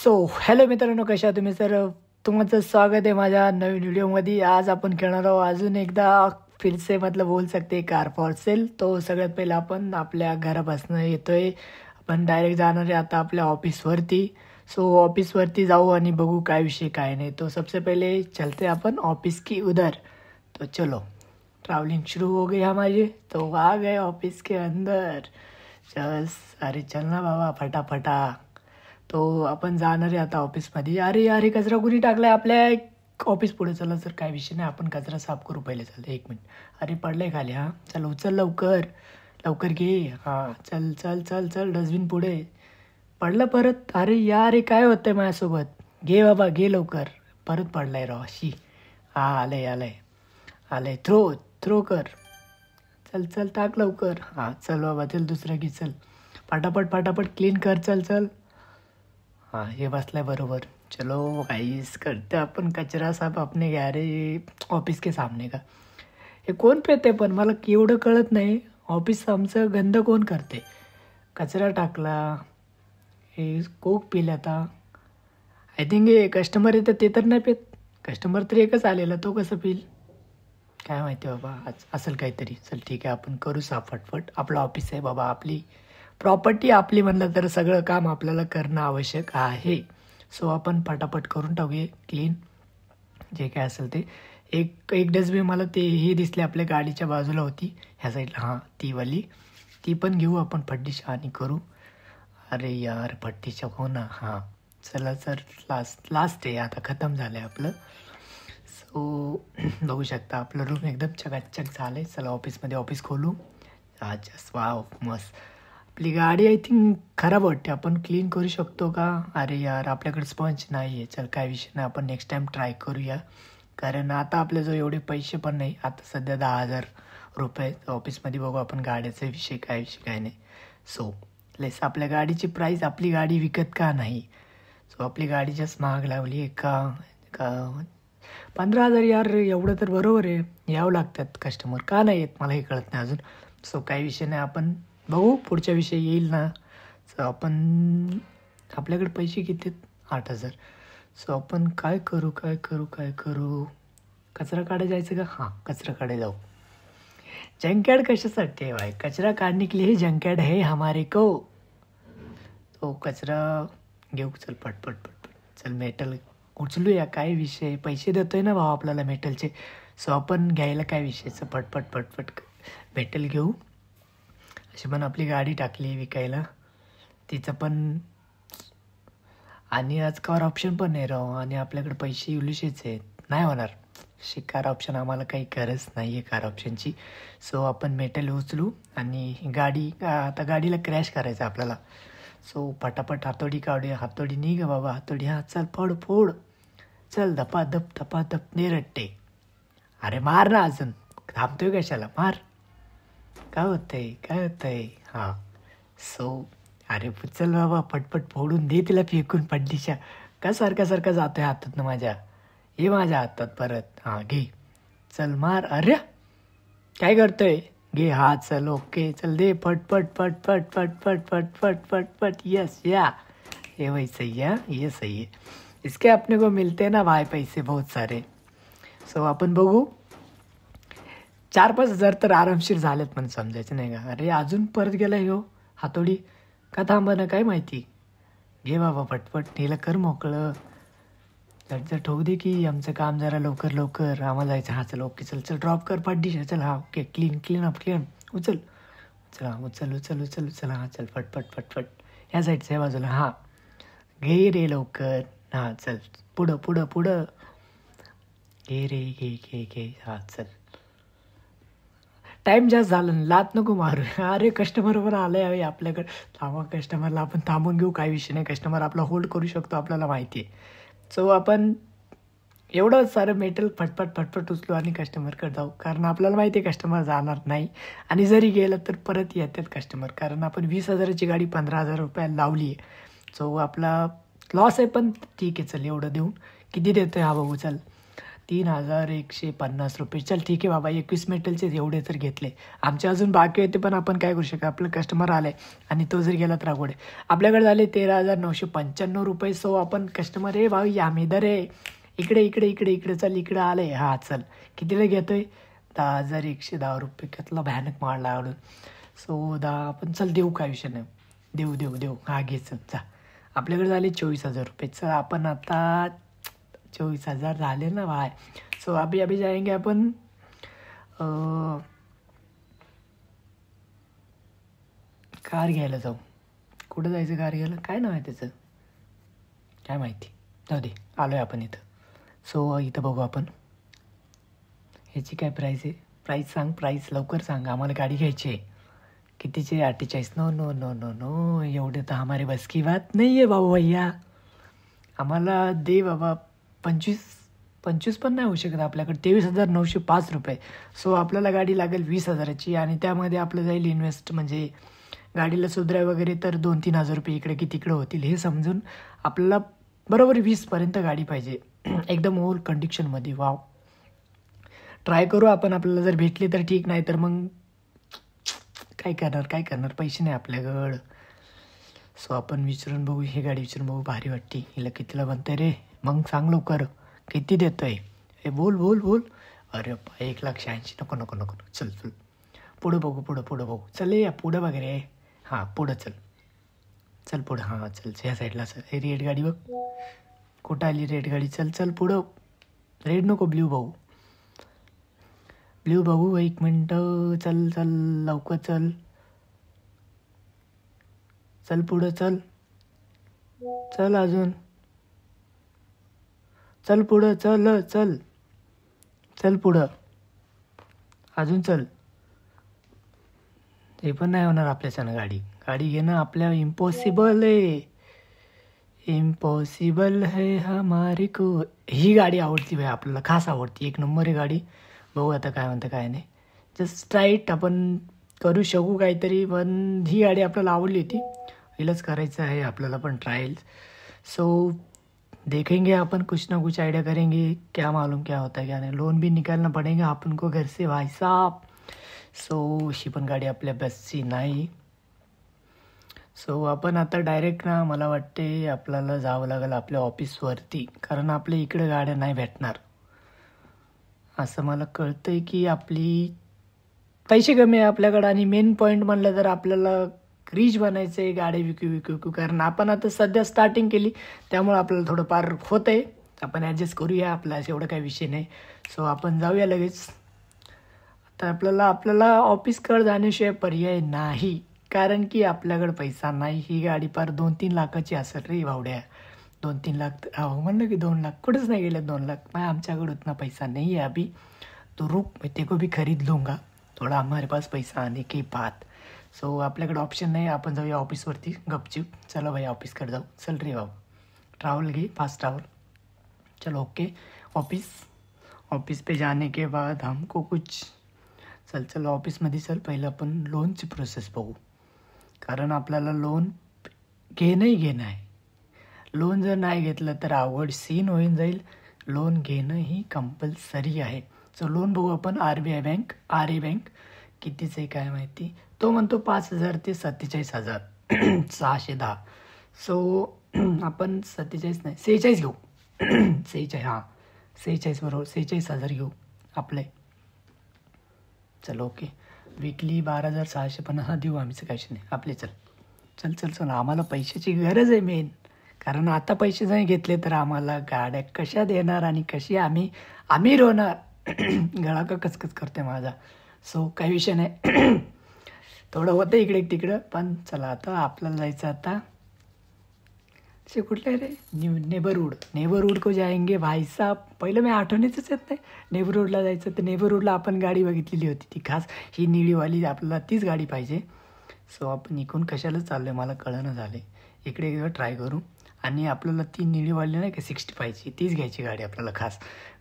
Hello मित्रांनो, कशा तुम्ही सर. तुमचं स्वागत आहे माझ्या नवीन व्हिडिओमध्ये. आज आपण खेळणार आहोत अजून एकदा फिर से मतलब बोल सकते कार फॉर सेल. तो सगळ्यात पहिलं आपण आपल्या घरापासून येतोय, आपण डायरेक्ट जाणार आहे आता आपल्या ऑफिसवरती. ऑफिसवरती जाऊ आणि बघू काय विषय काय नाही. तो सबसे पहले चलते अपन ऑफिस की उधर. तो चलो, ट्रैवलिंग शुरू हो गई हमारी. तो आ गए ऑफिस के अंदर. चल अरे चल ना बाबा फटाफटा. तो आपण जाणार आहे आता ऑफिसमध्ये. अरे अरे कचरा कुणी टाकलाय आपल्या ऑफिस पुढे. चला सर, काय विषय नाही, आपण कचरा साफ करू पहिले. चल 1 मिनिट. अरे पडलंय खाली. हां चल उचल लवकर लवकर घे. हां चल चल चल चल डस्टबिन पुढे. पडलं परत. अरे यार हे काय होतंय माझ्यासोबत. घे बाबा घे लवकर. परत पडलाय राव. अशी हां आलंय आलंय आलंय. थ्रो थ्रो कर. चल चल टाक लवकर. हां चल बाबा चल दुसरं घे. चल पटापट पटापट क्लीन कर. चल चल. हाँ ये बसलाय बरोबर. चलो गाइस करते आपण कचरा साफ अपने गॅरेज ऑफिस के सामने का. हे कोण पेते पण मला एवढं कळत नाही. ऑफिस आमचं गंद कोण करते. कचरा टाकला, हे कोक पिला. आता आय थिंक हे कस्टमर येतं ते तर नाही पेत. कस्टमर तर एकच आलेला, तो कसं पिल काय माहिती बाबा. आज असेल काहीतरी. चल ठीक आहे, आपण करू साफ फटफट. आपलं ऑफिस आहे बाबा, आपली प्रॉपर्टी आपली म्हणलं तर सगळं काम आपल्याला करणं आवश्यक आहे. आपण पटापट करून टाकूया क्लीन जे काय असेल ते. एक डस्टबिन मला ते हे दिसले आपल्या गाडीच्या बाजूला होती ह्या साईडला. हां ती वाली, ती पण घेऊ आपण फट्टीशा आणि करू. अरे यार फट्टीशा हो ना. हां चला सर, लास्ट आहे आता, खतम झालं आहे आपलं. बघू शकता आपलं रूम एकदम चकाचक झालं आहे. चला ऑफिसमध्ये ऑफिस खोलू. जस्ट वाव मस्त. आपली गाडी आय थिंक खराब वाटते, आपण क्लीन करू शकतो का. अरे यार आपल्याकडे स्पंज नाही आहे. चल काय विषय नाही, आपण नेक्स्ट टाईम ट्राय करूया. कारण आता आपल्याजवळ एवढे पैसे पण नाही. आता सध्या 10,000 रुपये. ऑफिसमध्ये बघू आपण गाड्याचा विषय काय नाही. लेस आपल्या गाडीची प्राईस, आपली गाडी विकत का नाही. आपली गाडी जास्त महाग लावली आहे का 15,000. यार एवढं तर बरोबर आहे, यावं लागतात कस्टमर का नाही येत मला हे कळत नाही अजून. काही विषय नाही, आपण बघू पुढच्या विषय येईल ना. आपण आपल्याकडे पैसे किती आहेत 8,000. आपण काय करू. कचरा काढायला जायचं का. हां कचरा काढायला जाऊ. जंकयार्ड कशासाठी आहे भाई. कचरा काढने के लिए जंकयार्ड है हमारे को. तो कचरा घेऊ. चल पटपट पटपट. चल मेटल उचलूया. काय विषय, पैसे देतोय ना भाऊ आपल्याला मेटलचे. आपण घ्यायला काय विषयचं. पटपट पटपट मेटल घेऊ. अशी पण आपली गाडी टाकली विकायला, तिचं पण. आणि आज कार ऑप्शन पण नाही राव, आणि आपल्याकडे पैसे इवलुशेच आहेत. नाही होणार कार ऑप्शन, आम्हाला काही गरज नाही आहे कार ऑप्शनची. आपण मेटल उचलू आणि गाडी आता गाडीला क्रॅश करायचं आपल्याला. पटापट हातोडी काढूया. हातोडी निघ बाबा हातोडी. हां चल फोड. चल धपाधप निरट्टे. अरे मार ना अजून, थांबतोय कशाला, मार. काय होतंय. हां अरे चल बाबा पटपट फोडून दे तिला फेकून पडलीच्या. का सारखा जातोय हातात ना माझ्या. हे माझ्या हातात परत. हां घे चल मार. अरे काय करतोय. घे. हा चल ओके. चल दे पट. यस या ये वही सही है, ये सही है. इसके अपने को मिलते हैं ना भाई पैसे बहुत सारे. आपण बघू 4-5 हजार तर आरामशीर झालेत पण समजायचं नाही का. अरे अजून परत गेला ह्यो हातोडी. का थांबा ना काय माहिती. घे बाबा पटपट. नेलं कर मोकळं. झटझट होऊ दे की आमचं काम जरा लवकर आम्हाला जायचं. हां चल ओके. चल ड्रॉप कर पाठीशी. चल हां ओके. क्लीन अप उचल. हां चल पटपट ह्या साईडच्या बाजूला. हां घे रे लवकर. हां चल पुढं घे रे घे. हां चल. टाईम जास्त झाला, लात नको मारू. अरे कस्टमर पण आलं आहे आपल्याकडे. थांबा कस्टमरला आपण थांबून घेऊ. काही विषय नाही, कस्टमर आपला होल्ड करू शकतो आपल्याला माहिती आहे. आपण एवढं सारं मेटल फटफट उचलू आणि कस्टमरकडे जाऊ. कारण आपल्याला माहिती आहे कस्टमर जाणार नाही, आणि जरी गेलं तर परत येतात कस्टमर. कारण आपण 20,000ची गाडी 15,000 रुपयाला लावली आहे. आपला लॉस आहे, पण ठीक आहे चल एवढं देऊन. किती देतोय हा बघू. चल 3,150 चल ठीक आहे बाबा, 21 मेटलचे एवढे तर घेतले. आमचे अजून बाकी होते, पण आपण काय करू शकतो, आपलं कस्टमर आलाय आणि तो जर गेला तर अवघड आहे. आपल्याकडे झाले 13,995 सो आपण कस्टमर आहे भाऊ आम्ही इधर आहे, इकडे इकडे इकडे इकडे चल, इकडे आले. हां चल, कितीला घेतोय? 10,110 घेतला, भयानक मारला आवडून. सो 10 आपण चल देऊ, काय विषय नाही, देऊ देऊ देऊ. हा घे चल जा. आपल्याकडे झाले 24,000 चल आपण आता 24,000 झाले ना भाई. सो अभी अभी जाएंगे आपण कार घ्यायला जाऊ. कुठं जायचं कार घ्यायला? काय नाव आहे त्याचं, काय माहिती, जाऊ दे. आलो आहे आपण इथं. सो इथं बघू आपण ह्याची काय प्राईस आहे. प्राईस सांग, प्राईस लवकर सांग, आम्हाला गाडी घ्यायची आहे. कितीचे? 48. No no no no no, एवढे तर हमारे बस की बात नाही आहे भाऊ भैया. आम्हाला दे बाबा 25 पण नाही होऊ शकत आपल्याकडे. 23,905. सो आपल्याला गाडी लागेल 20,000ची आणि त्यामध्ये आपलं जाईल इन्व्हेस्ट, म्हणजे गाडीला सुधाराय वगैरे तर 2-3 हजार रुपये इकडे की तिकडे होतील. हे समजून आपल्याला बरोबर 20पर्यंत गाडी पाहिजे, एकदम ओल्ड कंडिशनमध्ये. वाव, ट्राय करू आपण. आपल्याला जर भेटली तर ठीक, नाही तर मग काय करणार, पैसे नाही आपल्याकडं. सो आपण विचारून बघू, ही गाडी विचारून बघू, भारी वाटते. हिला कितीला बनतंय रे? मग सांग लवकर, किती देतोय? हे बोल बोल बोल. अरे 1,80,000. नको नको नको, चल चल पुढं बघू, पुढं बघू. चल या पुढं वगैरे. हां पुढं चल, चल पुढं. हां चल, ह्या साईडला चल. हे रेड गाडी बघ, कुठं आली रेड गाडी? चल चल पुढं. रेड नको, ब्ल्यू बघू, ब्ल्यू बघू. 1 मिनटं, चल चल लवकर चल, चल पुढं चल, चल अजून, चल पुढं, चल चल चल पुढं अजून चल. हे पण नाही होणार आपल्याच्यानं. गाडी घेणं आपल्या इम्पॉसिबल आहे, इम्पॉसिबल है हमारे को. ही गाडी आवडती भाई आपल्याला, खास आवडती, 1 नंबर आहे गाडी. बघू आता काय म्हणतं काय नाही. जस्ट राईट, आपण करू शकू काहीतरी, पण ही गाडी आपल्याला आवडली होती, हिलाच करायचं आहे आपल्याला पण ट्रायल्स. सो देखेंगे अपन, कुछ ना कुछ आइडिया करेंगे, क्या मालूम क्या होता है क्या नहीं. लोन भी निकालना पड़ेगा अपन को घर से भाई साहब. सो ही पण गाडी आपल्या बसची नाही. सो आपण आता डायरेक्ट ना, मला वाटते आपल्याला जावं लागेल आपल्या ऑफिसवरती, कारण आपल्या इकडे गाड्या नाही भेटणार असं मला कळतंय. की आपली पैसे कमी आहे आपल्याकडं, आणि मेन पॉईंट म्हणलं तर आपल्याला रिच बनायचं आहे, गाडी विकू. कारण आपण आता सध्या स्टार्टिंग केली, त्यामुळे आपल्याला थोडंफार होतं आहे, आपण ॲडजस्ट करूया, आपला एवढं काही विषय नाही. सो आपण जाऊया लगेच. तर आपल्याला ऑफिसकडे जाण्याशिवाय पर्याय नाही, कारण की आपल्याकडे पैसा नाही. ही गाडी पार 2-3 लाखाची असेल रे भावड्या. 2-3 लाख म्हणलं की 2 लाख कुठंच नाही गेले. 2 लाख मैं आमच्याकडे उतना पैसा नहीं है अभी, तो रुक मैं तेरे को भी खरीद लूँगा, थोड़ा हमारे पास पैसा आने के बाद. सो आपल्याकडे ऑप्शन नाही, आपण जाऊया ऑफिसवरती गपचूप. चलो भाई ऑफिसकडे जाऊ. चल रे बाबा, ट्रैवल घे, फास्ट ट्रैवल. चलो ओके, ऑफिस पे जाने के बाद हमको कुछ, चल ऑफिसमध्ये चल. पहिलं आपण लोनची प्रोसेस बघू, कारण आपल्याला लोन घेणं आहे. लोन जर नाही घेतलं तर अवघड सीन होऊन जाईल. लोन घेणं ही कंपल्सरी आहे. सो लोन बघू आपण. RBI bank, RA bank. कितीचं आहे काय माहिती. तो म्हणतो 5,000 ते 47,610. सो आपण 47 नाही 46 घेऊ. 46, हां 46 बरोबर, 46,000 घेऊ आपले. चल ओके. वीकली 12,650 देऊ आम्हीच, काहीच नाही आपले. चल आम्हाला पैशाची गरज आहे मेन, कारण आता पैसे नाही घेतले तर आम्हाला गाड्या कशा देणार आणि कशी आम्ही अमीर होणार. गळा का कचकच करते माझा. सो काही विषय नाही. थोडं होतं इकडे तिकडं, पण चला आता आपल्याला जायचं. आता से कुठलं आहे रे, नेबरहूड को जाएंगे भाई साहब. पहिलं मी आठवणीचंच येत नाही. नेबरहूडला जायचं, तर नेबरहूडला आपण गाडी बघितलेली होती, ती खास ही निळीवाली, आपल्याला तीच गाडी पाहिजे. सो आपण इकडून कशाला चाललो आहे मला कळणं झालं. इकडे एकदा ट्राय करू. आणि आपल्याला ती निळीवाली नाही का 65ची, तीच घ्यायची गाडी आपल्याला खास.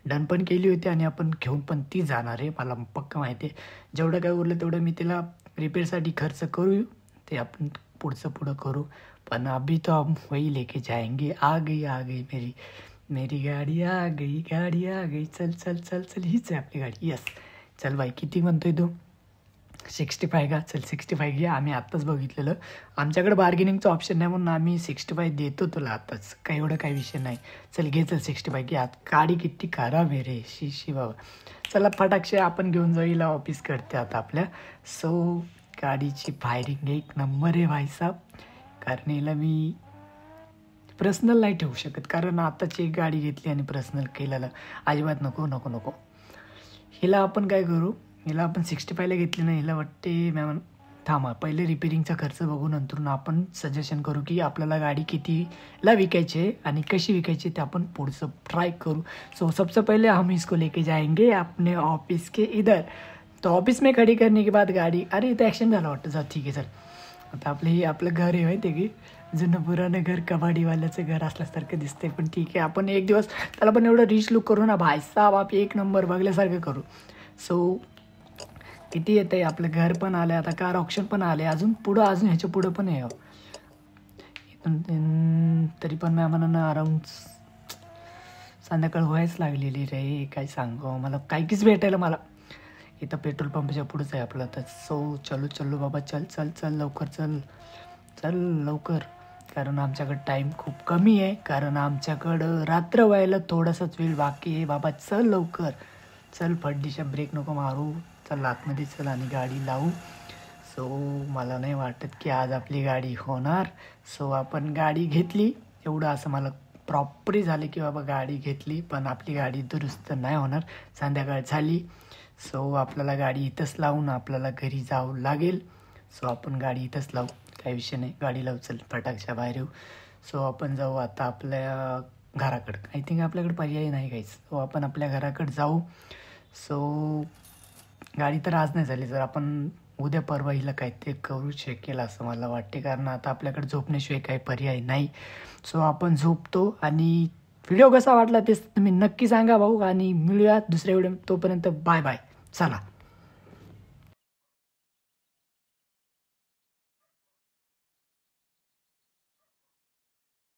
डन पण केली होती आणि आपण घेऊन पण तीच जाणार आहे, मला पक्का माहिती आहे. जेवढं काय उरलं तेवढं मी तिला रिपेअरसाठी खर्च करू, ते आपण पुढं करू. पण अभी तो हम वही लेके जाएंगे. आ गई मेरी मेरी गाडी आ गई चल चल चल चल, हीच आहे आपली गाडी. यस. चल बाई, किती म्हणतोय तू? 65 का? चल 65 घे. आम्ही आत्ताच बघितलेलं, आमच्याकडे बार्गेनिंगचं ऑप्शन नाही म्हणून आम्ही 65 देतो तुला आत्ताच, काही एवढं काही विषय नाही. चल घे, चल 65 घे. आत गाडी किती खराब आहे रे, शी बाबा. चला फटाक्षे आपण घेऊन जाऊ ऑफिस करते आता आपल्या. सो गाडीची फायरिंग एक नंबर आहे भाईसाहेब, कारण हिला मी पर्सनल नाही ठेवू शकत, कारण आताची एक गाडी घेतली आणि पर्सनल केलेलं अजिबात नको नको नको. हिला आपण काय करू, हिला आपण 65ला घेतली ना, हिला वाटते मॅम थांबा पहिले रिपेरिंगचा खर्च बघू, नंतर आपण सजेशन करू की आपल्याला गाडी कितीला विकायची आहे आणि कशी विकायची ते आपण पुढचं ट्राय करू. सो सबसे पहले हम इसको लेके जाएंगे अपने ऑफिस के इधर. तो ऑफिस में खड़ी करने के बाद गाडी, अरे इथं ॲक्शन झालं वाटतं. जा ठीक आहे चल. आता आपलं घर आहे माहिती आहे की जुनं पुराणं घर, कबाडीवाल्याचं घर असल्यासारखं दिसतंय, पण ठीक आहे आपण एक दिवस त्याला पण एवढं रिच लुक करू ना भाईसाहेब, आप एक नंबर बघल्यासारखं करू. सो किती येतं आहे, आपलं घर पण आलं, आता कार ऑप्शन पण आले, अजून ह्याच्या पुढं पण आहे. तरी पण मॅमांना अराऊंड संध्याकाळ व्हायच लागलेली रे, काय सांगू मला, काहीच भेटायला मला. इथं पेट्रोल पंपच्या पुढंच आहे आपलं. तर सो चलो बाबा, चल चल चल लवकर, चल लवकर, कारण आमच्याकडं टाईम खूप कमी आहे, कारण आमच्याकडं रात्र व्हायला थोडासाच वेळ बाकी आहे बाबा. चल लवकर चल, फड्डीशा ब्रेक नको मारू, चल आतमध्ये चल आणि गाडी लावू. सो मला नाही वाटत की आज आपली गाडी होणार. सो आपण गाडी घेतली, एवढं असं मला प्रॉपरली झाले की बाबा गाडी घेतली, पण आपली गाडी दुरुस्त नाही होणार. संध्याकाळ झाली. सो आपल्याला गाडी इथंच लावून आपल्याला घरी जावं लागेल. सो आपण गाडी इथंच लावू, काही विषय नाही, गाडी लावू. चल फटाकच्या बाहेर येऊ. सो आपण जाऊ आता आपल्या घराकडं. आय थिंक आपल्याकडे पर्याय नाही काहीच. सो आपण आपल्या घराकडे जाऊ. सो गाडी तर आज नाही झाली, जर आपण उद्या परवा हिला काहीतरी करू शकेल असं मला वाटते, कारण आता आपल्याकडे झोपण्याशिवाय काही पर्याय नाही. सो आपण झोपतो. आणि व्हिडिओ कसा वाटला ते तुम्ही नक्की सांगा भाऊ, आणि मिळूया दुसऱ्या व्हिडिओ. तोपर्यंत बाय बाय. चला.